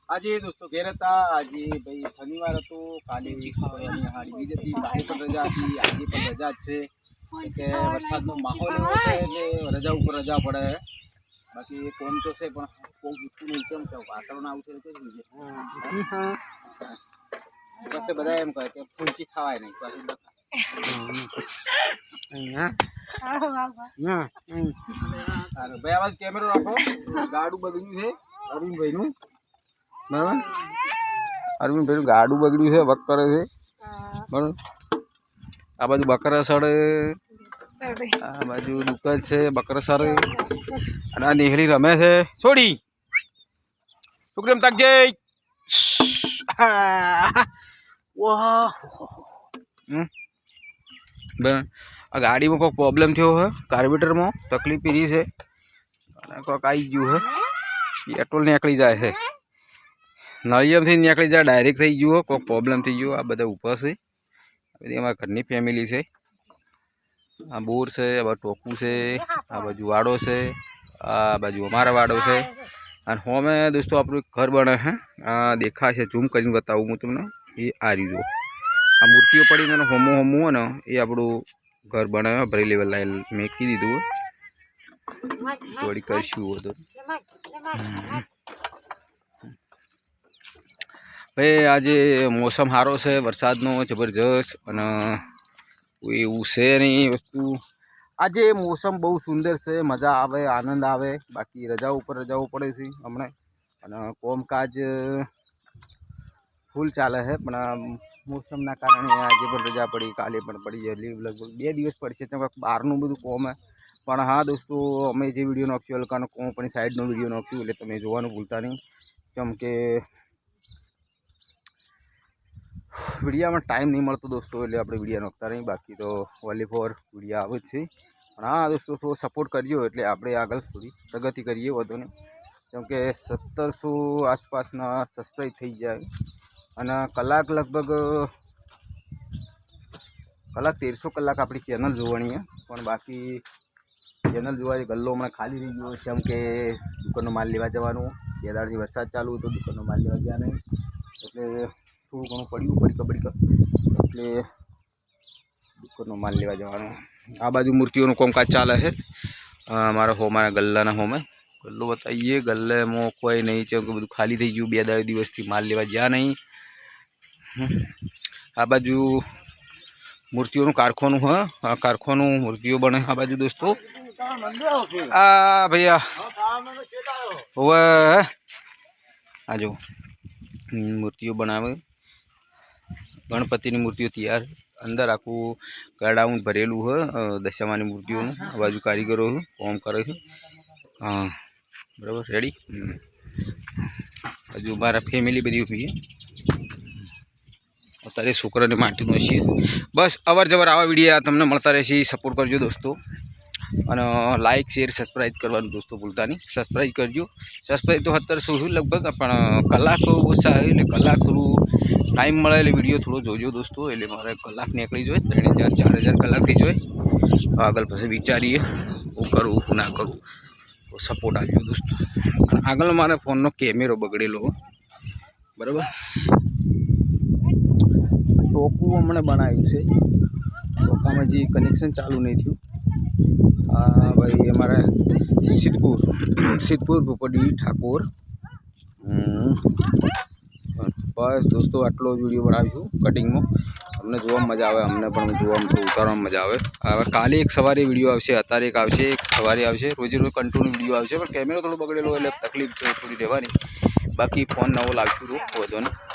आज दोस्तों कह रहा था आज भाई शनिवार तो काले हाड़ी बीज थी काले पर रजा थी आज पर रजा है કે વરસાદનો માહોલ એવો છે એટલે રજા ઉપર રજા પડે બાકી કોમ તો છે પણ કોઈ ગુસ્તું નહીં કેમ કે વાતાવરણ આવું છે એટલે કેવી રીતે પછી બધા એમ કહે કે ફૂંચી ખવાય નહીં પછી ભાઈ આવાજ કેમેરો રાખો ગાડું બગડ્યું છે અરવિંદભાઈનું બરાબર અરવિંદભાઈનું ગાડું બગડ્યું છે વક કરે છે બરાબર આ બાજુ બકરા સડે આ બાજુ દુકાન છે બકરા સડે અને આ નેહરી રમે છે છોડી છોકરી તક જઈ વાહ આ ગાડીમાં કોઈ પ્રોબ્લેમ થયો હે કાર્બોરેટરમાં તકલીફ પીરી છે અને કોઈક આવી ગયું હે પેટ્રોલ નીકળી જાય છે નળિયામાંથી નીકળી જાય ડાયરેક્ટ થઈ ગયું કોઈક પ્રોબ્લેમ થઈ ગયો આ બધા ઉપર છે બધી અમારા ઘરની ફેમિલી છે આ બોર છે આ બાજુ ટોકું છે આ બાજુ વાડો છે આ બાજુ અમારા વાડો છે અને હોમે દોસ્તો આપણું ઘર બને છે આ દેખાય છે ઝૂમ કરીને બતાવું હું તમને એ આ રહ્યું આ મૂર્તિઓ પડી મને હોમું હોમું હોય ને એ આપણું ઘર બને ભરી લેવલ લાઈન મેકી દીધું થોડી કરશું બધું ભાઈ આજે મોસમ સારો છે વરસાદનો જબરજસ્ત અને એવું છે નહીં વસ્તુ આજે મોસમ બહુ સુંદર છે મજા આવે આનંદ આવે બાકી રજાઓ ઉપર રજાઓ પડે છે હમણાં અને કોમકાજ ફૂલ ચાલે છે પણ મોસમના કારણે આજે પણ રજા પડી કાલે પણ પડી જાય લગભગ 2 દિવસ પડશે તો બહારનું બધું કોમ પણ હા દોસ્તો અમે જે વિડીયો નાખ્યું હલકાનો કોમ્પની સાઈડનો વિડીયો નાખ્યું એટલે તમે જોવાનું ભૂલતા નહીં કેમ કે વિડીયામાં ટાઈમ નહીં મળતો દોસ્તો એટલે આપણે વિડીયો નાખતા નહીં બાકી તો ઓનલી ફોર વિડીયો આવે જ છે પણ હા દોસ્તો થોડો સપોર્ટ કરજો એટલે આપણે આગળ થોડી પ્રગતિ કરીએ વધુ નહીં કેમ કે 1700 આસપાસના સબસ્ક્રાઈબ થઈ જાય અને કલાક લગભગ કલાક 1300 કલાક આપણી ચેનલ જોવાની પણ બાકી ચેનલ જોવા ગલ્લો હમણાં ખાલી રહી ગયો કેમ કે દુકાનનો માલ લેવા જવાનું 2 દાડાથી વરસાદ ચાલુ હતો દુકાનનો માલ લેવા ગયા નહીં એટલે થોડું ઘણું પડ્યું પડી એટલે દુકાનનો માલ લેવા જવાનો આ બાજુ મૂર્તિઓનું કામકાજ ચાલે છે મારા ગલ્લાના હોમે ગલ્લો બતાવીએ ગલ્લામાં કોઈ નહીં છે કે બધું ખાલી થઈ ગયું 2 દિવસથી માલ લેવા ગયા નહીં આ બાજુ મૂર્તિઓનું કારખાનું હ કારખાનું મૂર્તિઓ બને આ બાજુ દોસ્તો આ ભૈયા હવે આ જો મૂર્તિઓ બનાવે ગણપતિની મૂર્તિઓ તૈયાર અંદર આખું ગાડાઉન ભરેલું હોય દશામાની મૂર્તિઓનું આ બાજુ કારીગરો કામ કરે છે હા બરાબર રેડી હજુ મારા ફેમિલી બધી ઊભી અત્યારે છોકરાની માટીનું છીએ બસ અવાર જવાર આવા વિડીયો તમને મળતા રહેશે સપોર્ટ કરજો દોસ્તો અને લાઇક શેર સબસ્ક્રાઈબ કરવાનું દોસ્તો ભૂલતા નહીં સબસ્ક્રાઈબ કરજો સબસ્ક્રાઈબ તો 1700 લગભગ પણ કલાક ઓછા એટલે કલાક થોડું ટાઈમ મળે એટલે વિડીયો થોડો જોજો દોસ્તો એટલે મારે કલાક નીકળી જોઈએ 3000 4000 કલાક થઈ જાય આગળ પછી વિચારીએ હું કરું હું ના કરું તો સપોર્ટ આપજો દોસ્તો અને આગળ મારા ફોનનો કેમેરો બગડેલો બરાબર ટોકું હમણાં બનાવ્યું છે ટોકામાં જે કનેક્શન ચાલુ નહીં થયું હા ભાઈ અમારા સિદ્ધપુર ભૂપડી ઠાકોર બસ દોસ્તો આટલો જ વિડીયો બનાવીશું કટિંગમાં અમને જોવામાં મજા આવે અમને પણ જોવામાં તો ઉતારવામાં મજા આવે હવે કાલે એક સવારે વિડીયો આવશે અત્યારે એક આવશે એક સવારે આવશે રોજે રોજ કન્ટિન્યુ વિડીયો આવશે પણ કેમેરો થોડો બગડેલો એટલે તકલીફ થોડી રહેવાની બાકી ફોન નવો લાવશું વધુ નહીં